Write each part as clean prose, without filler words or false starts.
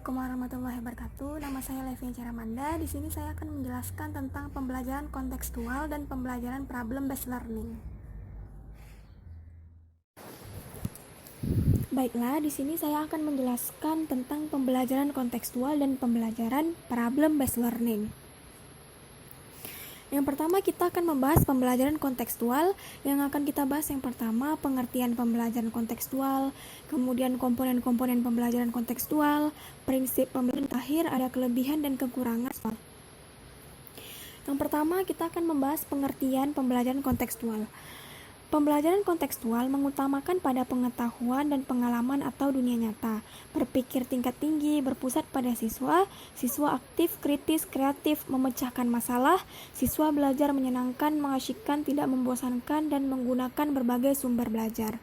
Assalamualaikum warahmatullahi wabarakatuh. Nama saya Levi Caramanda. Di sini saya akan menjelaskan tentang pembelajaran kontekstual dan pembelajaran problem based learning. Baiklah, di sini saya akan menjelaskan tentang pembelajaran kontekstual dan pembelajaran problem based learning. Yang pertama, kita akan membahas pembelajaran kontekstual. Yang akan kita bahas yang pertama, pengertian pembelajaran kontekstual, kemudian komponen-komponen pembelajaran kontekstual, prinsip pembelajaran, terakhir ada kelebihan dan kekurangan. Yang pertama, kita akan membahas pengertian pembelajaran kontekstual. Pembelajaran kontekstual mengutamakan pada pengetahuan dan pengalaman atau dunia nyata, berpikir tingkat tinggi, berpusat pada siswa aktif, kritis, kreatif, memecahkan masalah, siswa belajar menyenangkan, mengasyikkan, tidak membosankan, dan menggunakan berbagai sumber belajar.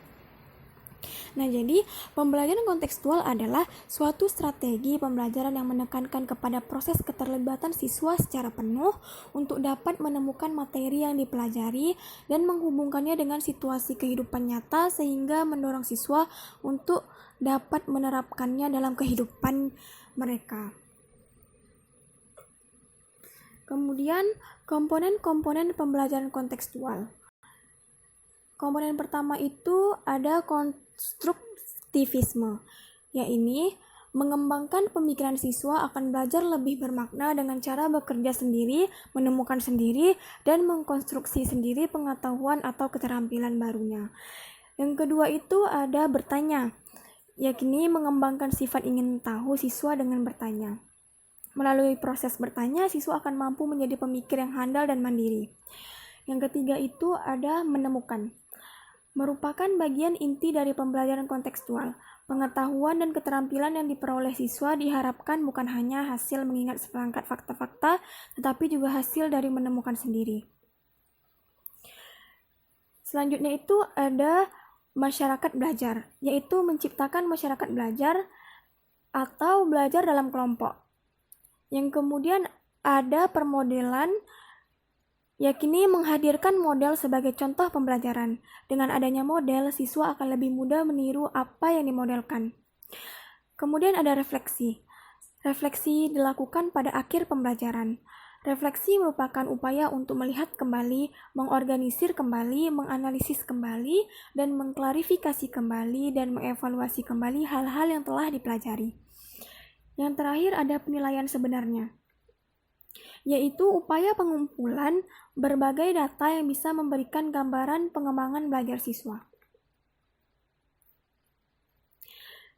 Nah, jadi pembelajaran kontekstual adalah suatu strategi pembelajaran yang menekankan kepada proses keterlibatan siswa secara penuh untuk dapat menemukan materi yang dipelajari dan menghubungkannya dengan situasi kehidupan nyata sehingga mendorong siswa untuk dapat menerapkannya dalam kehidupan mereka. Kemudian, komponen-komponen pembelajaran kontekstual. Komponen pertama itu ada konstruktivisme, yaitu mengembangkan pemikiran siswa akan belajar lebih bermakna dengan cara bekerja sendiri, menemukan sendiri, dan mengkonstruksi sendiri pengetahuan atau keterampilan barunya. Yang kedua itu ada bertanya, yaitu mengembangkan sifat ingin tahu siswa dengan bertanya. Melalui proses bertanya, siswa akan mampu menjadi pemikir yang handal dan mandiri. Yang ketiga itu ada menemukan. Merupakan bagian inti dari pembelajaran kontekstual. Pengetahuan dan keterampilan yang diperoleh siswa diharapkan bukan hanya hasil mengingat seperangkat fakta-fakta, tetapi juga hasil dari menemukan sendiri. Selanjutnya itu ada masyarakat belajar, yaitu menciptakan masyarakat belajar atau belajar dalam kelompok. Yang kemudian ada permodelan, yakni menghadirkan model sebagai contoh pembelajaran. Dengan adanya model, siswa akan lebih mudah meniru apa yang dimodelkan. Kemudian ada refleksi. Refleksi dilakukan pada akhir pembelajaran. Refleksi merupakan upaya untuk melihat kembali, mengorganisir kembali, menganalisis kembali, dan mengklarifikasi kembali dan mengevaluasi kembali hal-hal yang telah dipelajari. Yang terakhir ada penilaian sebenarnya, yaitu upaya pengumpulan berbagai data yang bisa memberikan gambaran pengembangan belajar siswa.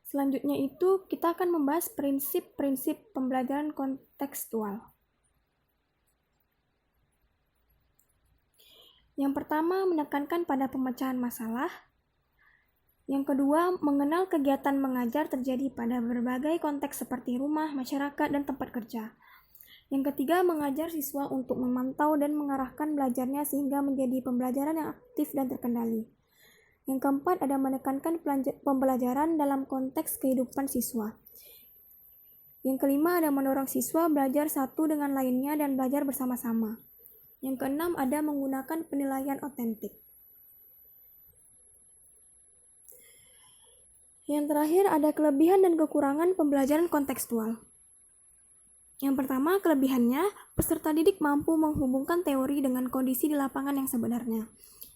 Selanjutnya itu kita akan membahas prinsip-prinsip pembelajaran kontekstual. Yang pertama, menekankan pada pemecahan masalah. Yang kedua, mengenal kegiatan mengajar terjadi pada berbagai konteks seperti rumah, masyarakat, dan tempat kerja. Yang ketiga, mengajar siswa untuk memantau dan mengarahkan belajarnya sehingga menjadi pembelajaran yang aktif dan terkendali. Yang keempat, ada menekankan pembelajaran dalam konteks kehidupan siswa. Yang kelima, ada mendorong siswa belajar satu dengan lainnya dan belajar bersama-sama. Yang keenam, ada menggunakan penilaian otentik. Yang terakhir, ada kelebihan dan kekurangan pembelajaran kontekstual. Yang pertama, kelebihannya, peserta didik mampu menghubungkan teori dengan kondisi di lapangan yang sebenarnya.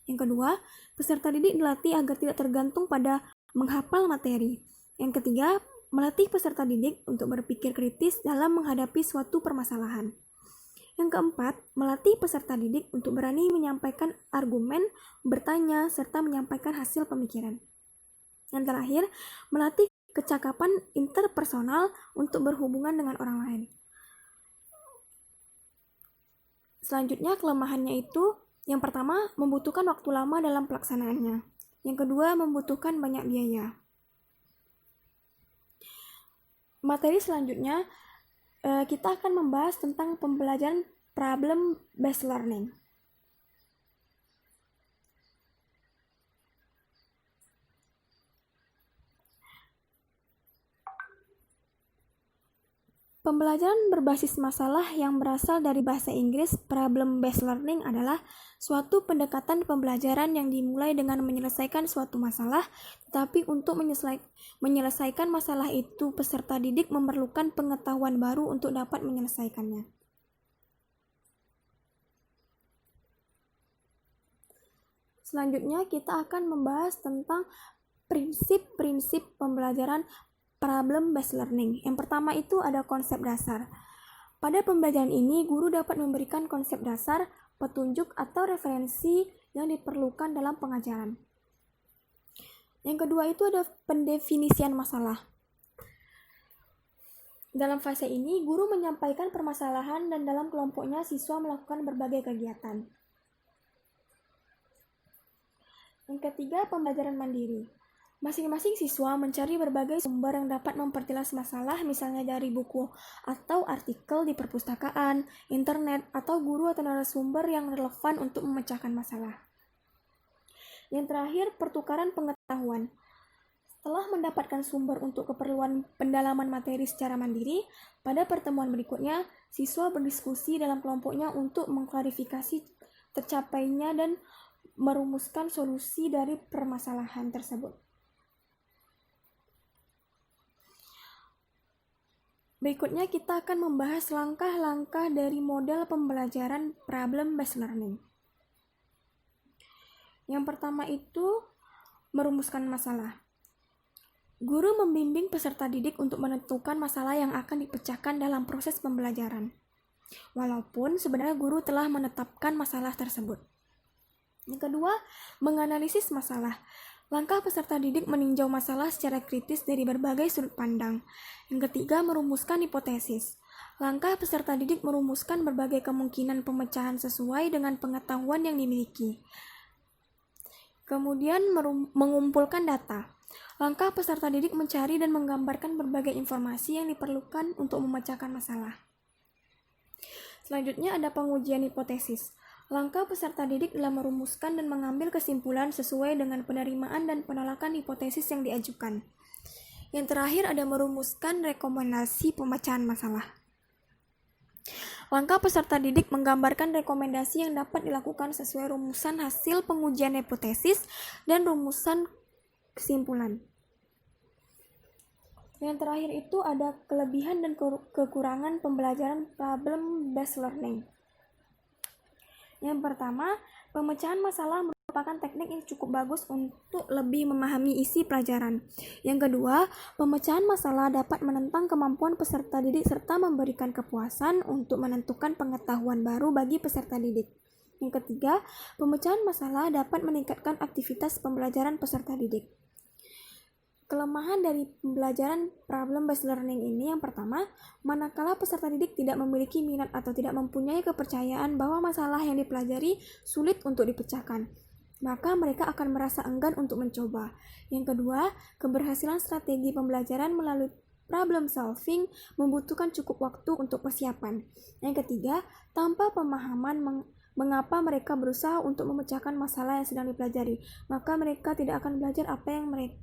Yang kedua, peserta didik dilatih agar tidak tergantung pada menghafal materi. Yang ketiga, melatih peserta didik untuk berpikir kritis dalam menghadapi suatu permasalahan. Yang keempat, melatih peserta didik untuk berani menyampaikan argumen, bertanya, serta menyampaikan hasil pemikiran. Yang terakhir, melatih kecakapan interpersonal untuk berhubungan dengan orang lain. Selanjutnya, kelemahannya itu, yang pertama, membutuhkan waktu lama dalam pelaksanaannya. Yang kedua, membutuhkan banyak biaya. Materi selanjutnya, kita akan membahas tentang pembelajaran problem based learning. Pembelajaran berbasis masalah yang berasal dari bahasa Inggris problem-based learning adalah suatu pendekatan pembelajaran yang dimulai dengan menyelesaikan suatu masalah, tetapi untuk menyelesaikan masalah itu peserta didik memerlukan pengetahuan baru untuk dapat menyelesaikannya. Selanjutnya kita akan membahas tentang prinsip-prinsip pembelajaran problem-based learning. Yang pertama itu ada konsep dasar. Pada pembelajaran ini, guru dapat memberikan konsep dasar, petunjuk, atau referensi yang diperlukan dalam pengajaran. Yang kedua itu ada pendefinisian masalah. Dalam fase ini, guru menyampaikan permasalahan dan dalam kelompoknya siswa melakukan berbagai kegiatan. Yang ketiga, pembelajaran mandiri. Masing-masing siswa mencari berbagai sumber yang dapat memperjelas masalah, misalnya dari buku atau artikel di perpustakaan, internet, atau guru atau narasumber yang relevan untuk memecahkan masalah. Yang terakhir, pertukaran pengetahuan. Setelah mendapatkan sumber untuk keperluan pendalaman materi secara mandiri, pada pertemuan berikutnya, siswa berdiskusi dalam kelompoknya untuk mengklarifikasi tercapainya dan merumuskan solusi dari permasalahan tersebut. Berikutnya kita akan membahas langkah-langkah dari model pembelajaran problem-based learning. Yang pertama itu merumuskan masalah. Guru membimbing peserta didik untuk menentukan masalah yang akan dipecahkan dalam proses pembelajaran. Walaupun sebenarnya guru telah menetapkan masalah tersebut. Yang kedua, menganalisis masalah. Langkah peserta didik meninjau masalah secara kritis dari berbagai sudut pandang. Yang ketiga, merumuskan hipotesis. Langkah peserta didik merumuskan berbagai kemungkinan pemecahan sesuai dengan pengetahuan yang dimiliki. Kemudian, mengumpulkan data. Langkah peserta didik mencari dan menggambarkan berbagai informasi yang diperlukan untuk memecahkan masalah. Selanjutnya ada pengujian hipotesis. Langkah peserta didik dalam merumuskan dan mengambil kesimpulan sesuai dengan penerimaan dan penolakan hipotesis yang diajukan. Yang terakhir ada merumuskan rekomendasi pemecahan masalah. Langkah peserta didik menggambarkan rekomendasi yang dapat dilakukan sesuai rumusan hasil pengujian hipotesis dan rumusan kesimpulan. Yang terakhir itu ada kelebihan dan kekurangan pembelajaran problem-based learning. Yang pertama, pemecahan masalah merupakan teknik yang cukup bagus untuk lebih memahami isi pelajaran. Yang kedua, pemecahan masalah dapat menentang kemampuan peserta didik serta memberikan kepuasan untuk menentukan pengetahuan baru bagi peserta didik. Yang ketiga, pemecahan masalah dapat meningkatkan aktivitas pembelajaran peserta didik. Kelemahan dari pembelajaran problem-based learning ini yang pertama, manakala peserta didik tidak memiliki minat atau tidak mempunyai kepercayaan bahwa masalah yang dipelajari sulit untuk dipecahkan, maka mereka akan merasa enggan untuk mencoba. Yang kedua, keberhasilan strategi pembelajaran melalui problem solving membutuhkan cukup waktu untuk persiapan. Yang ketiga, tanpa pemahaman mengapa mereka berusaha untuk memecahkan masalah yang sedang dipelajari, maka mereka tidak akan belajar apa yang mereka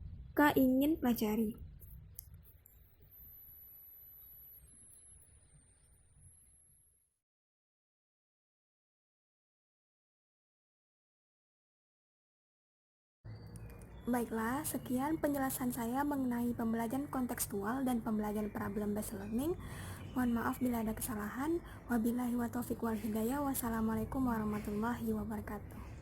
ingin pelajari. Baiklah, sekian penjelasan saya mengenai pembelajaran kontekstual dan pembelajaran problem-based learning. Mohon maaf bila ada kesalahan. Wabillahi wa taufiq wal hidayah. Wassalamualaikum warahmatullahi wabarakatuh.